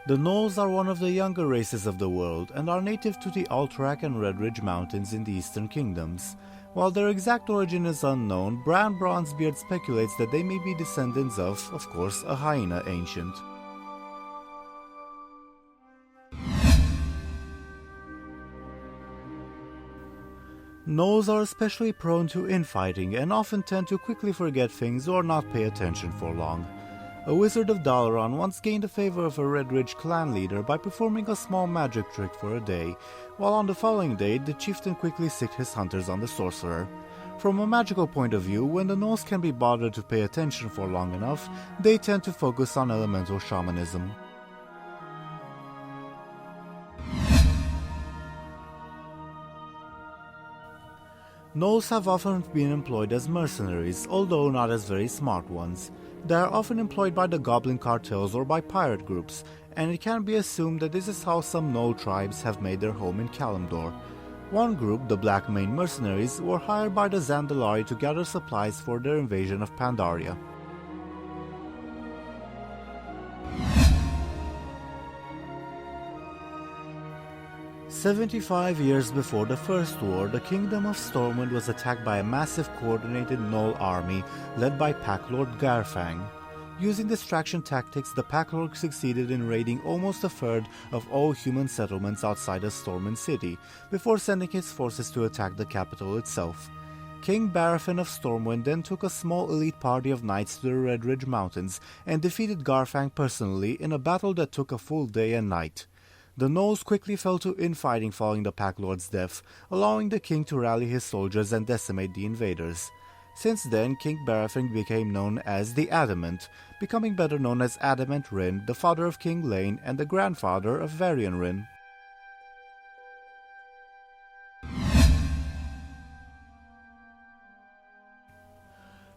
The Gnolls are one of the younger races of the world and are native to the Alterac and Redridge Mountains in the Eastern Kingdoms. While their exact origin is unknown, Brann Bronzebeard speculates that they may be descendants of course, a Hyena ancient. Gnolls are especially prone to infighting and often tend to quickly forget things or not pay attention for long. A wizard of Dalaran once gained the favor of a Redridge clan leader by performing a small magic trick for a day, while on the following day the chieftain quickly sicced his hunters on the sorcerer. From a magical point of view, when the Gnolls can be bothered to pay attention for long enough, they tend to focus on elemental shamanism. Gnolls have often been employed as mercenaries, although not as very smart ones. They are often employed by the Goblin cartels or by pirate groups, and it can be assumed that this is how some Gnoll tribes have made their home in Kalimdor. One group, the Blackmane Mercenaries, were hired by the Zandalari to gather supplies for their invasion of Pandaria. "75 years before the First War, the kingdom of Stormwind was attacked by a massive coordinated Gnoll army led by Packlord Garfang. Using distraction tactics, the Packlord succeeded in raiding almost a third of all human settlements outside of Stormwind City, before sending his forces to attack the capital itself. King Barafin of Stormwind then took a small elite party of knights to the Redridge Mountains and defeated Garfang personally in a battle that took a full day and night. The Gnolls quickly fell to infighting following the Packlord's death, allowing the king to rally his soldiers and decimate the invaders. Since then, King Barafin became known as the Adamant, becoming better known as Adamant Rin, the father of King Lane and the grandfather of Varian Rin.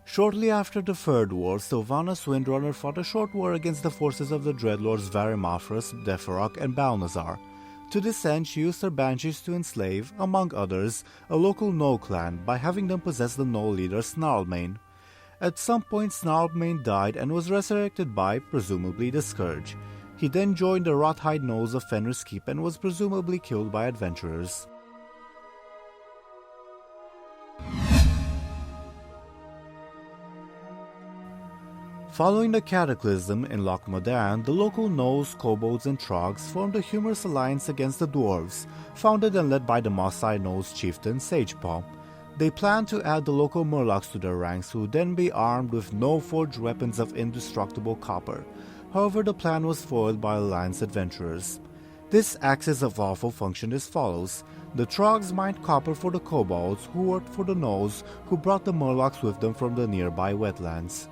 Shortly after the Third War, Sylvanas Windrunner fought a short war against the forces of the Dreadlords Varimathras, Deferok, and Balnazar. To this end, she used her banshees to enslave, among others, a local Gnoll clan by having them possess the Gnoll leader Snarlmane. At some point, Snarlmane died and was resurrected by, presumably, the Scourge. He then joined the Rothhide Gnolls of Fenris Keep and was presumably killed by adventurers. Following the Cataclysm in Loch Modan, the local Gnolls, Kobolds, and Trogs formed a humorous alliance against the Dwarves, founded and led by the Mossai Gnolls chieftain Sagepaw. They planned to add the local Murlocs to their ranks, who would then be armed with Gnoll-forged weapons of indestructible copper. However, the plan was foiled by Alliance adventurers. This axis of awful functioned as follows. The Trogs mined copper for the Kobolds, who worked for the Gnolls, who brought the Murlocs with them from the nearby wetlands.